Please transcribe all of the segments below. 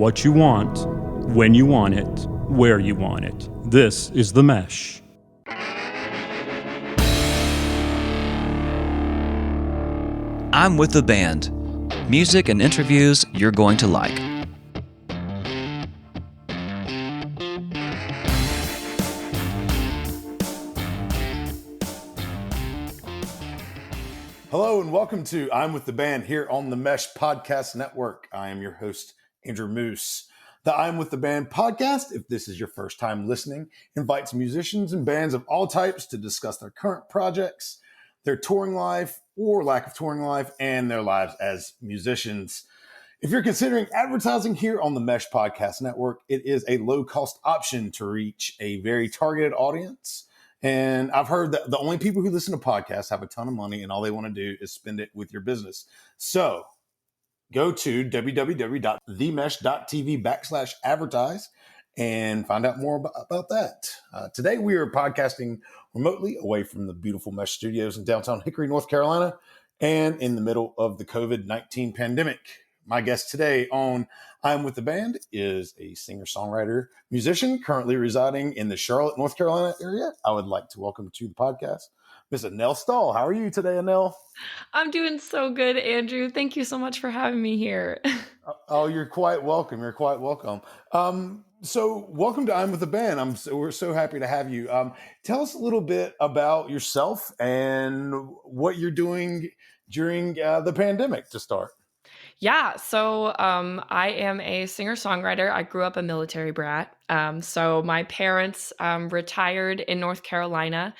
what you want, when you want it, where you want it. This is The Mesh. I'm with the band. Music and interviews you're going to like. Hello and welcome to I'm with the Band here on the Mesh Podcast Network. I am your host, Andrew Moose. The I'm with the Band podcast, if this is your first time listening, invites musicians and bands of all types to discuss their current projects, their touring life or lack of touring life, and their lives as musicians. If you're considering advertising here on the Mesh Podcast Network, it is a low-cost option to reach a very targeted audience. And I've heard that the only people who listen to podcasts have a ton of money and all they want to do is spend it with your business. So go to www.themesh.tv/advertise and find out more about that. Today we are podcasting remotely away from the beautiful Mesh studios in downtown Hickory, North Carolina, and in the middle of the COVID-19 pandemic. My guest today on I'm with the Band is a singer-songwriter musician currently residing in the Charlotte, North Carolina area. I would like to welcome to the podcast Miss Annelle Staal. How are you today, Annelle? I'm doing so good, Andrew. Thank you so much for having me here. Oh, you're quite welcome. You're quite welcome. So welcome to I'm with the Band. We're so happy to have you. Tell us a little bit about yourself and what you're doing during the pandemic to start. Yeah, so I am a singer-songwriter. I grew up a military brat. So my parents retired in North Carolina.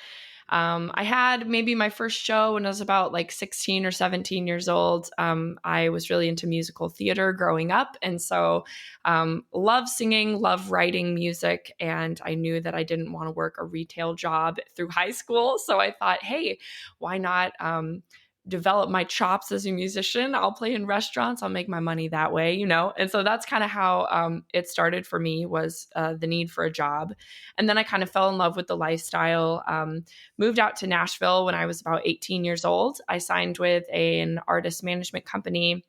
I had maybe my first show when I was about like 16 or 17 years old. I was really into musical theater growing up. And so love singing, love writing music. And I knew that I didn't want to work a retail job through high school. So I thought, hey, why not develop my chops as a musician? I'll play in restaurants. I'll make my money that way, you know? And so that's kind of how it started for me, was the need for a job. And then I kind of fell in love with the lifestyle, moved out to Nashville when I was about 18 years old. I signed with an artist management company,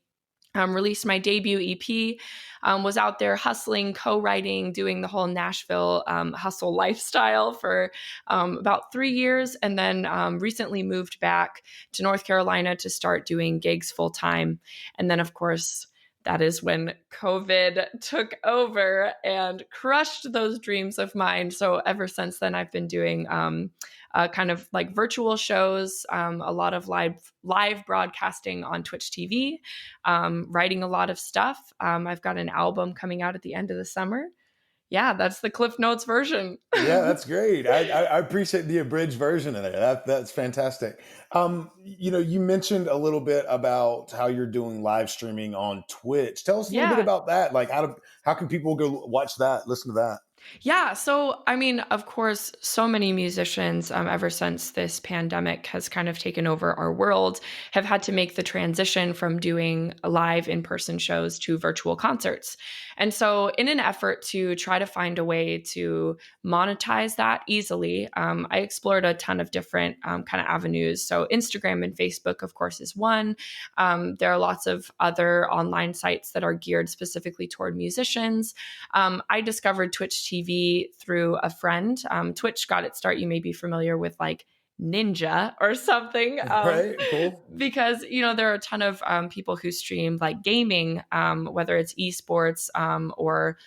released my debut EP, was out there hustling, co-writing, doing the whole Nashville hustle lifestyle for about 3 years, and then recently moved back to North Carolina to start doing gigs full time. And then, of course, that is when COVID took over and crushed those dreams of mine. So ever since then, I've been doing kind of like virtual shows, a lot of live broadcasting on Twitch TV, writing a lot of stuff. I've got an album coming out at the end of the summer. Yeah, that's the Cliff Notes version. Yeah, that's great. I appreciate the abridged version of there. That's fantastic. You mentioned a little bit about how you're doing live streaming on Twitch. Tell us a little bit about that. Like, how can people go watch that, listen to that? Yeah. So, I mean, of course, so many musicians, ever since this pandemic has kind of taken over our world, have had to make the transition from doing live in-person shows to virtual concerts. And so in an effort to try to find a way to monetize that easily, I explored a ton of different kind of avenues. So Instagram and Facebook, of course, is one. There are lots of other online sites that are geared specifically toward musicians. I discovered Twitch TV through a friend. Twitch got its start. You may be familiar with like Ninja or something. Right, cool. Because, you know, there are a ton of people who stream like gaming, whether it's esports or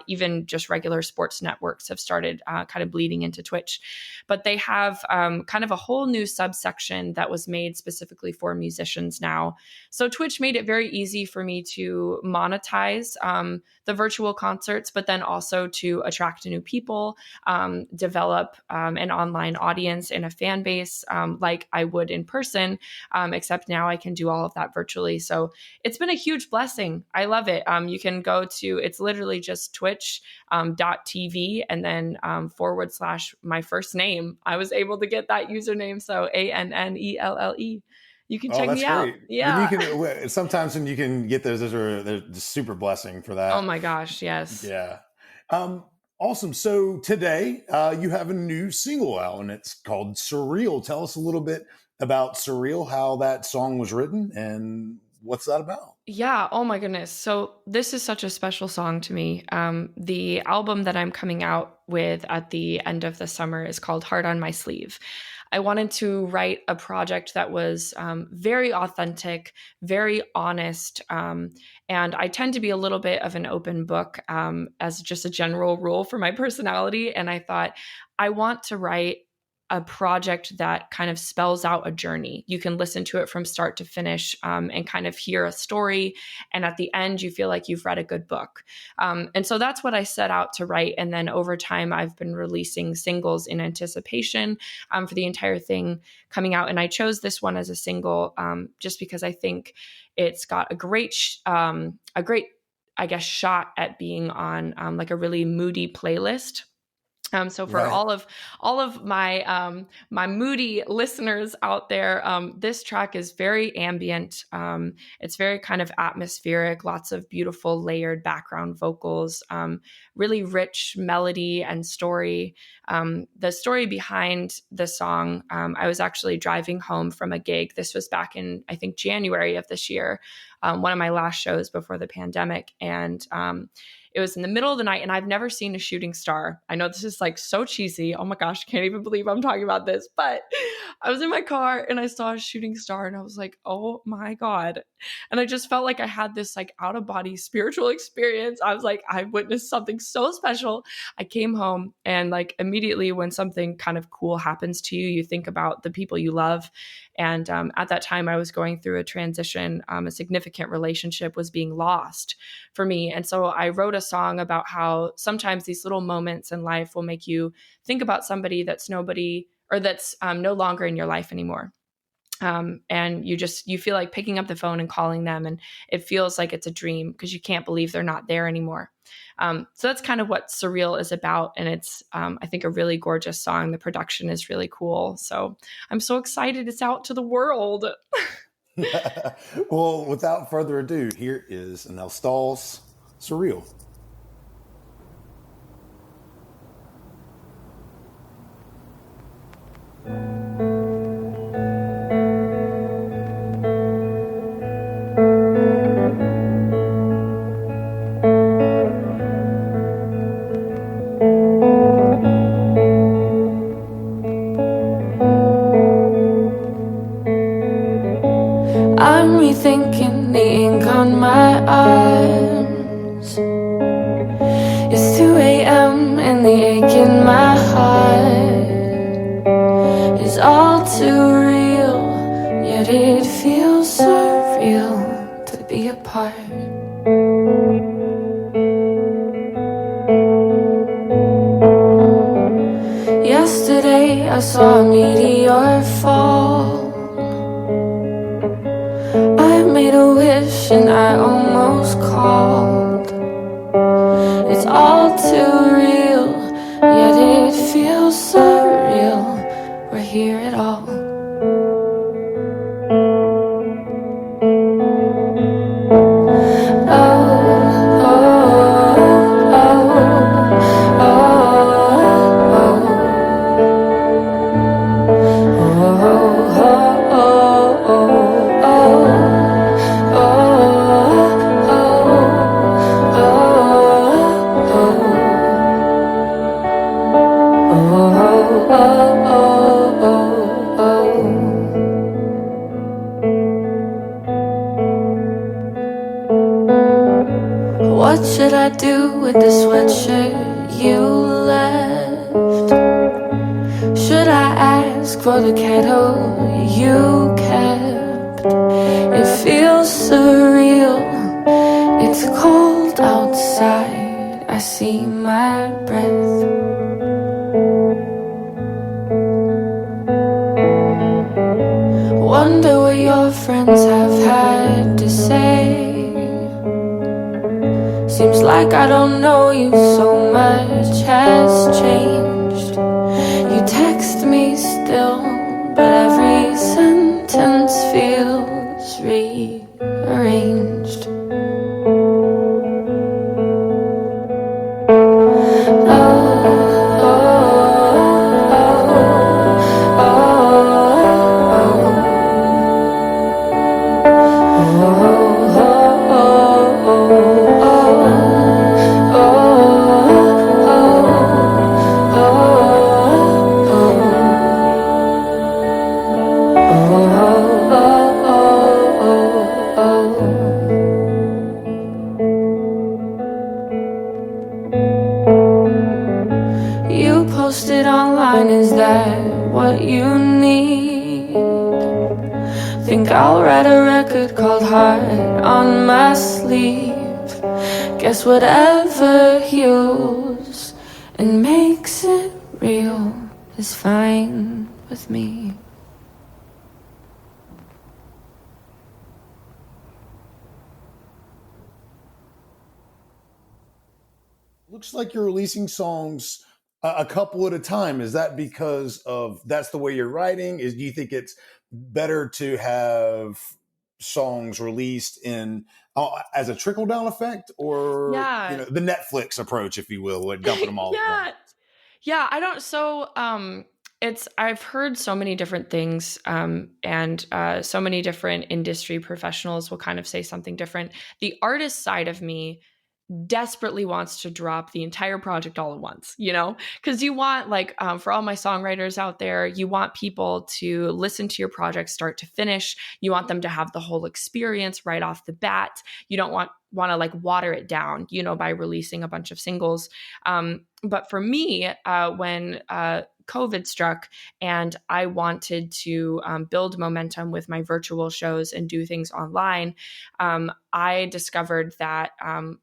even just regular sports networks have started kind of bleeding into Twitch. But they have kind of a whole new subsection that was made specifically for musicians now. So Twitch made it very easy for me to monetize the virtual concerts, but then also to attract new people, develop an online audience and a fan base like I would in person, except now I can do all of that virtually. So it's been a huge blessing. I love it. You can go to, it's literally just twitch.tv and then / my first name. I was able to get that username. So ANNELLE. You can check me out. Great. Yeah. Sometimes when you can get those are just super blessing for that. Oh my gosh. Yes. Yeah. Awesome. So today you have a new single out and it's called Surreal. Tell us a little bit about Surreal, how that song was written and What's that about? Yeah. Oh my goodness. So this is such a special song to me. The album that I'm coming out with at the end of the summer is called Heart on My Sleeve. I wanted to write a project that was very authentic, very honest. And I tend to be a little bit of an open book as just a general rule for my personality. And I thought, I want to write a project that kind of spells out a journey. You can listen to it from start to finish and kind of hear a story. And at the end, you feel like you've read a good book. And so that's what I set out to write. And then over time, I've been releasing singles in anticipation for the entire thing coming out. And I chose this one as a single just because I think it's got a great, I guess, shot at being on like a really moody playlist. So for Right. all of my my moody listeners out there, this track is very ambient. It's very kind of atmospheric, lots of beautiful layered background vocals, really rich melody and story. The story behind the song, I was actually driving home from a gig. This was back in, I think, January of this year, one of my last shows before the pandemic. And it was in the middle of the night, and I've never seen a shooting star. I know this is like so cheesy. Oh my gosh, can't even believe I'm talking about this. But I was in my car and I saw a shooting star and I was like, oh my God. And I just felt like I had this like out of body spiritual experience. I was like, I witnessed something so special. I came home and like immediately when something kind of cool happens to you, you think about the people you love. And at that time, I was going through a transition. A significant relationship was being lost for me. And so I wrote a song about how sometimes these little moments in life will make you think about somebody that's nobody or that's no longer in your life anymore. And you feel like picking up the phone and calling them, and it feels like it's a dream because you can't believe they're not there anymore. So that's kind of what Surreal is about. And it's, I think, a really gorgeous song. The production is really cool. So I'm so excited it's out to the world. Well, without further ado, here is Annelle Staal's Surreal. I'm rethinking the ink on my arms. It's 2 a.m. and the ache in my heart is all too real, yet it feels surreal to be apart. Yesterday I saw a meteor fall. I made a wish and I almost called. It's all too real, yet it feels surreal. We're here at all. What should I do with the sweatshirt you left? Should I ask for the kettle you kept? It feels surreal. It's cold outside. I see my breath. Wonder what your friends have had to say. Seems like I don't know you, so much has changed. You text me still, but every sentence feels rearranged. Oh, post it online, is that what you need? Think I'll write a record called Heart on my sleeve. Guess whatever heals and makes it real is fine with me. Looks like you're releasing songs a couple at a time. Is that because of that's the way you're writing? Do you think it's better to have songs released in as a trickle down effect, or the Netflix approach, if you will, with dumping them all? I don't. So I've heard so many different things, and so many different industry professionals will kind of say something different. The artist side of me desperately wants to drop the entire project all at once, because you want, like, for all my songwriters out there, you want people to listen to your project start to finish. You want them to have the whole experience right off the bat. You don't want to like water it down, by releasing a bunch of singles. But for me, when COVID struck and I wanted to build momentum with my virtual shows and do things online, I discovered that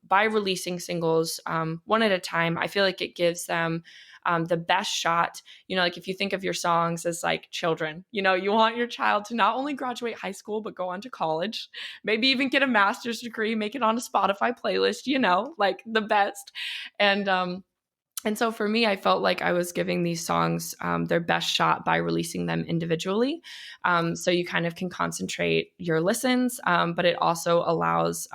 by releasing singles one at a time, I feel like it gives them the best shot. Like if you think of your songs as like children, you want your child to not only graduate high school, but go on to college, maybe even get a master's degree, make it on a Spotify playlist, like the best. And so for me, I felt like I was giving these songs their best shot by releasing them individually. So you kind of can concentrate your listens, but it also allows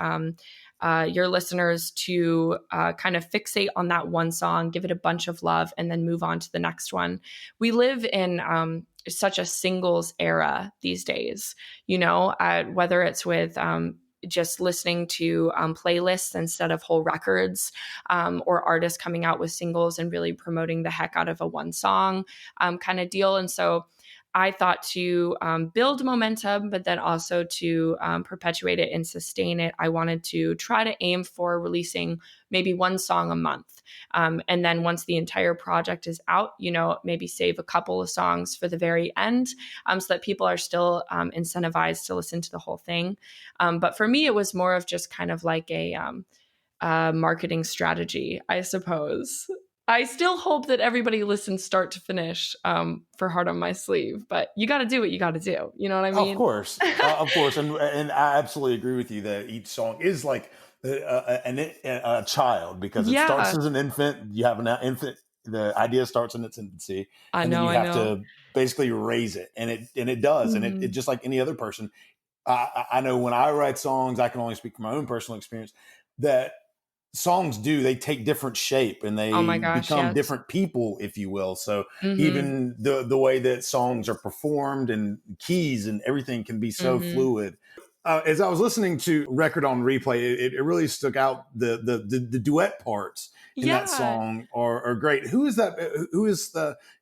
your listeners to kind of fixate on that one song, give it a bunch of love, and then move on to the next one. We live in such a singles era these days, whether it's with just listening to playlists instead of whole records, or artists coming out with singles and really promoting the heck out of a one song kind of deal. And so I thought to build momentum, but then also to perpetuate it and sustain it, I wanted to try to aim for releasing maybe one song a month. And then once the entire project is out, maybe save a couple of songs for the very end, so that people are still incentivized to listen to the whole thing. But for me, it was more of just kind of like a marketing strategy, I suppose. I still hope that everybody listens start to finish for Heart on My Sleeve, but you got to do what you got to do. You know what I mean? Of course. And I absolutely agree with you that each song is like a child, because it starts as an infant. You have an infant. The idea starts in its infancy. And then you have to basically raise it. And it does. Mm-hmm. And it just like any other person. I know when I write songs, I can only speak from my own personal experience, that songs they take different shape, and they become different people, if you will. So even the way that songs are performed and keys and everything can be so fluid. As I was listening to Record on Replay, it really stuck out. The duet parts in that song are great. Who is that? Who is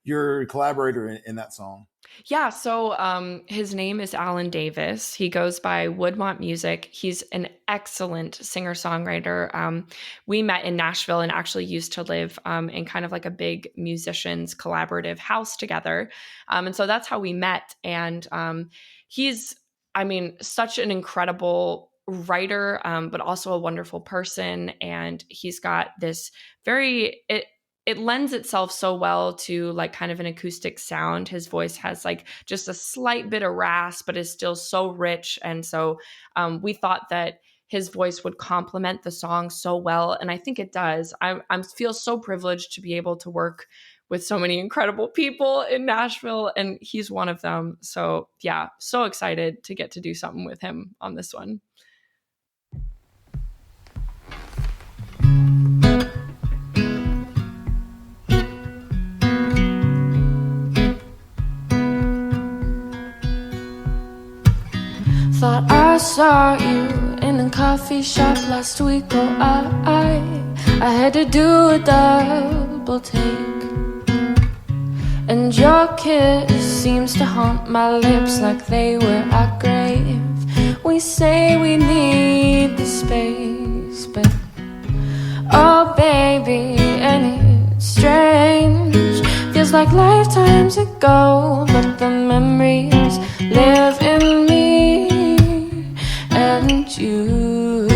your collaborator in that song? Yeah, so his name is Alan Davis. He goes by Woodmont Music. He's an excellent singer-songwriter. We met in Nashville and actually used to live in kind of like a big musicians collaborative house together. And so that's how we met. And he's, such an incredible writer, but also a wonderful person. And he's got this it lends itself so well to like kind of an acoustic sound. His voice has like just a slight bit of rasp, but is still so rich. And so we thought that his voice would complement the song so well. And I think it does. I feel so privileged to be able to work with so many incredible people in Nashville, and he's one of them. So yeah, so excited to get to do something with him on this one. Thought I saw you in a coffee shop last week. Oh, I had to do a double take, and your kiss seems to haunt my lips like they were a grave. We say we need the space, but oh baby, and it's strange like lifetimes ago, but the memories live in me and you.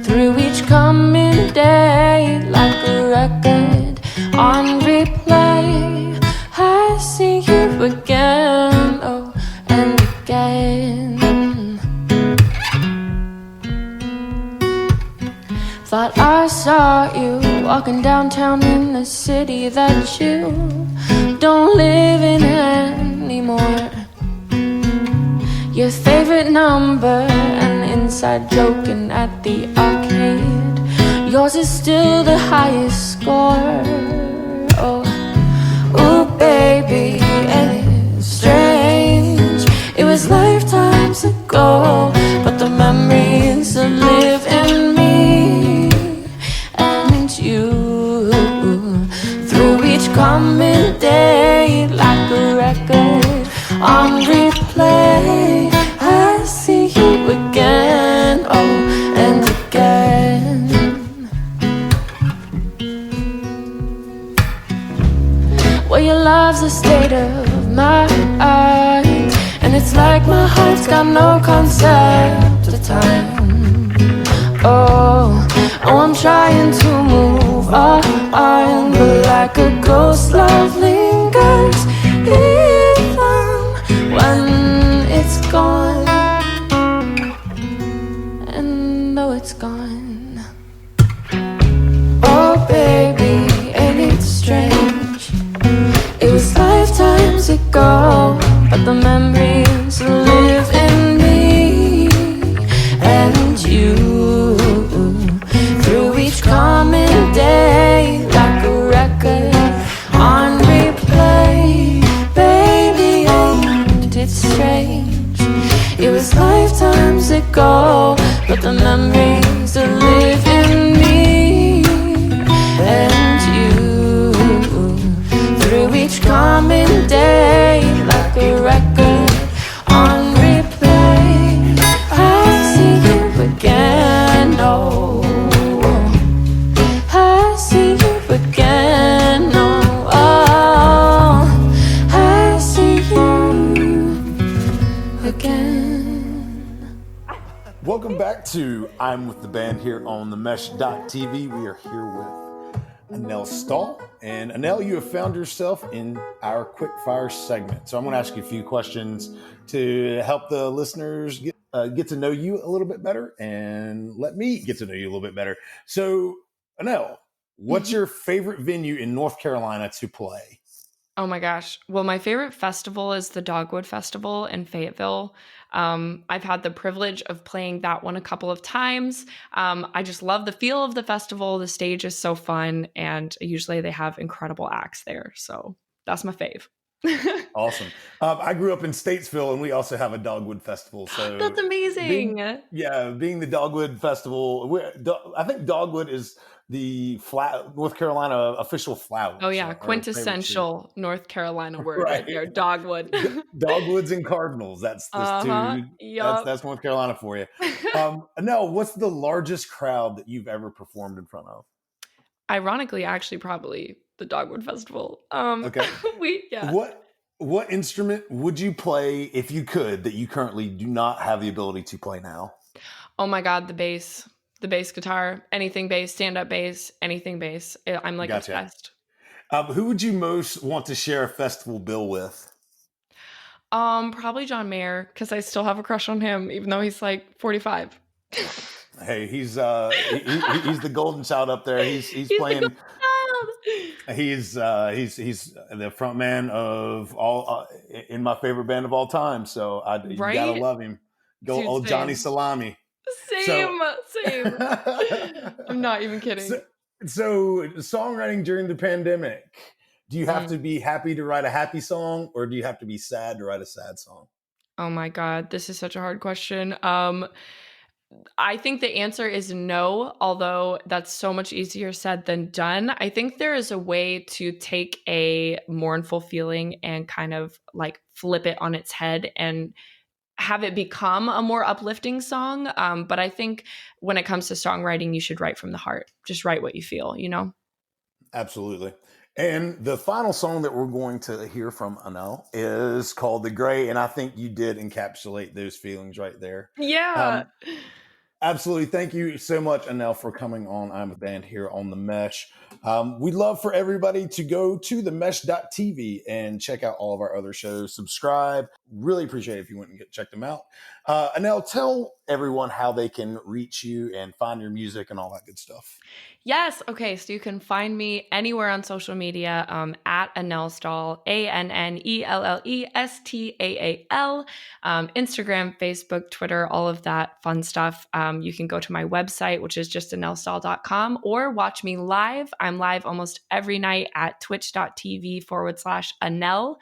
Through each coming day, like a record on replay, I see you again, oh, and again. Thought I saw you walking downtown in the city that you don't live in anymore. Your favorite number, an inside joking at the arcade. Yours is still the highest score. Oh, ooh, baby, it's strange. It was lifetimes ago, but the memories still live in me and you. Through each coming day, like a record on replay, I see you again, oh, and again. Well, your love's a state of mind, and it's like my heart's got no concept of time. Oh, I'm trying to move on, but like a ghost, love lingers even when it's gone. And though it's gone, oh baby, ain't it strange? It was lifetimes ago, but the memories live in me and you. Through each coming day, like a record on replay, baby, ain't it strange? It was lifetimes ago, but the memories live in me and you. Through each coming day, like a record on replay, I see you again, oh, I see you again, oh, oh, I see you again. Welcome back to I'm with the band here on the Mesh.tv. We are here with Annelle Staal. And Annelle, you have found yourself in our quickfire segment. So I'm going to ask you a few questions to help the listeners get to know you a little bit better and let me get to know you a little bit better. So, Annelle, what's your favorite venue in North Carolina to play? Oh my gosh. Well, my favorite festival is the Dogwood Festival in Fayetteville. I've had the privilege of playing that one a couple of times. I just love the feel of the festival. The stage is so fun, and usually they have incredible acts there. So that's my fave. Awesome. I grew up in Statesville, and we also have a Dogwood Festival. So That's amazing. being the Dogwood Festival, I think Dogwood is the North Carolina official flower. Oh yeah, quintessential North Carolina word right there, dogwood. Dogwoods and cardinals. That's Yep. that's North Carolina for you. Annelle, what's the largest crowd that you've ever performed in front of? Ironically, actually, probably the Dogwood Festival. Okay. What instrument would you play if you could that you currently do not have the ability to play now? Oh my God, the bass guitar, anything bass, stand-up bass, anything bass. I'm like obsessed. Who would you most want to share a festival bill with? Probably John Mayer, because I still have a crush on him, even though he's like 45. Hey, he's the golden child up there. He's playing. He's the front man of all in my favorite band of all time. So you gotta love him. Old Johnny Salami. Same. I'm not even kidding. So songwriting during the pandemic, do you have to be happy to write a happy song, or do you have to be sad to write a sad song? Oh my God, this is such a hard question. I think the answer is no, although that's so much easier said than done. I think there is a way to take a mournful feeling and kind of like flip it on its head and have it become a more uplifting song. But I think when it comes to songwriting, you should write from the heart. Just write what you feel, you know? Absolutely. And the final song that we're going to hear from Annelle is called The Gray. And I think you did encapsulate those feelings right there. Yeah. Absolutely. Thank you so much, Annelle, for coming on I'm with the Band here on The Mesh. We'd love for everybody to go to themesh.tv and check out all of our other shows. Subscribe. Really appreciate it if you went and check them out. Annelle, tell everyone how they can reach you and find your music and all that good stuff. Yes. Okay. So you can find me anywhere on social media at Annelle Staal, ANNELLESTAAL, Instagram, Facebook, Twitter, all of that fun stuff. You can go to my website, which is just AnnelleStaal.com, or watch me live. I'm live almost every night at twitch.tv/Annelle.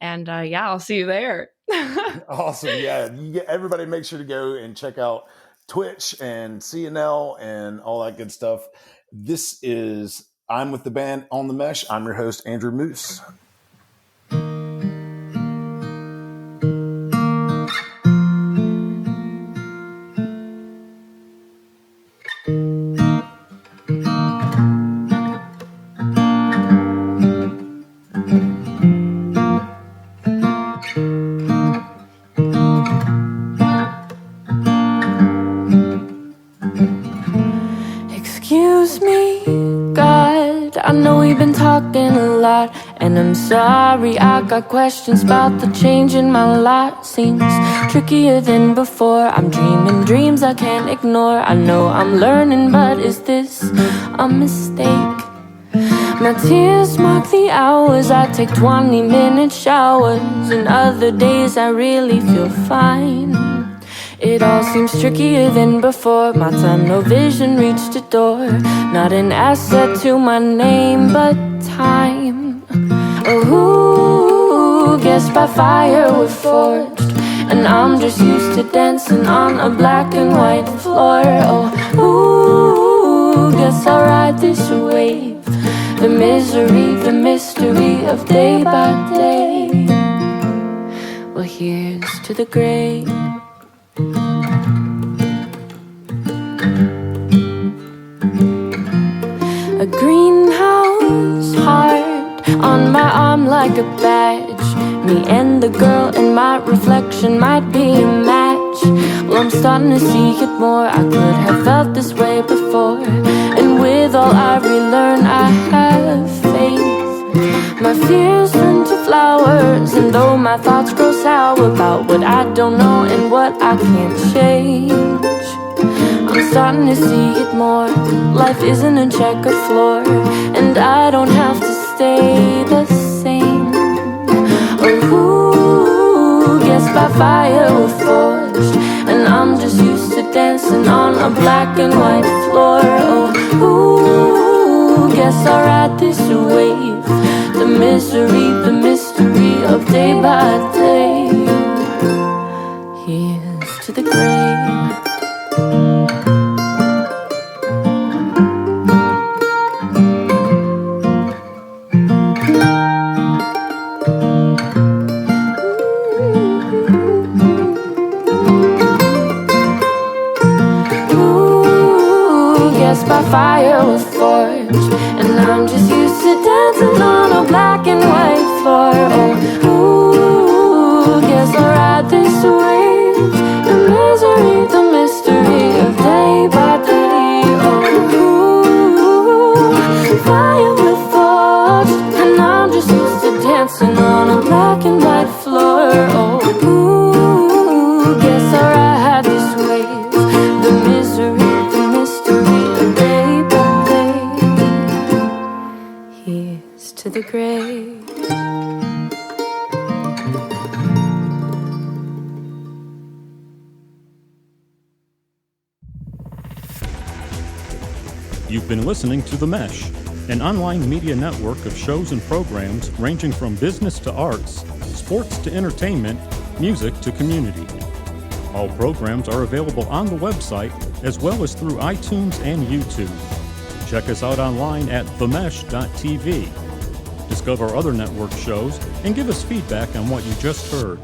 And yeah, I'll see you there. Awesome. Yeah. Everybody make sure to go and check out Twitch and CNL and all that good stuff. This is I'm with the Band on the Mesh. I'm your host, Andrew Moose. Excuse me, God, I know we've been talking a lot, and I'm sorry I got questions about the change in my lot. Seems trickier than before. I'm dreaming dreams I can't ignore. I know I'm learning, but is this a mistake? My tears mark the hours. I take 20-minute showers, and other days I really feel fine. It all seems trickier than before. My tunnel vision reached a door. Not an asset to my name, but time. Oh, guess by fire we're forged, and I'm just used to dancing on a black and white floor. Oh, guess I'll ride this wave. The misery, the mystery of day by day. Well, here's to the grave. A greenhouse heart on my arm like a badge. Me and the girl in my reflection might be a match. Well, I'm starting to see it more. I could have felt this way before, and with all I relearn, I have faith. My fears turn to flowers, and though my thoughts grow sour about what I don't know and what I can't change, I'm starting to see it more. Life isn't a checkered floor, and I don't have to stay the same. Oh, guess by fire we're forged, and I'm just used to dancing on a black and white floor. Oh, guess I'll ride this wave. The misery, the mystery of day by day. Here's to the grave. By fire we're forged, and I'm just used to dancing on a black and white floor. Oh, guess I'll ride this wave. The misery, the mystery of day by day. Oh, fire we're forged, and I'm just used to dancing on a black and white floor. Oh, guess I'll ride this wave. The misery, the mystery of day by day. Here's to the grave. You've been listening to The Mesh, an online media network of shows and programs ranging from business to arts, sports to entertainment, music to community. All programs are available on the website as well as through iTunes and YouTube. Check us out online at themesh.tv. Discover other network shows and give us feedback on what you just heard.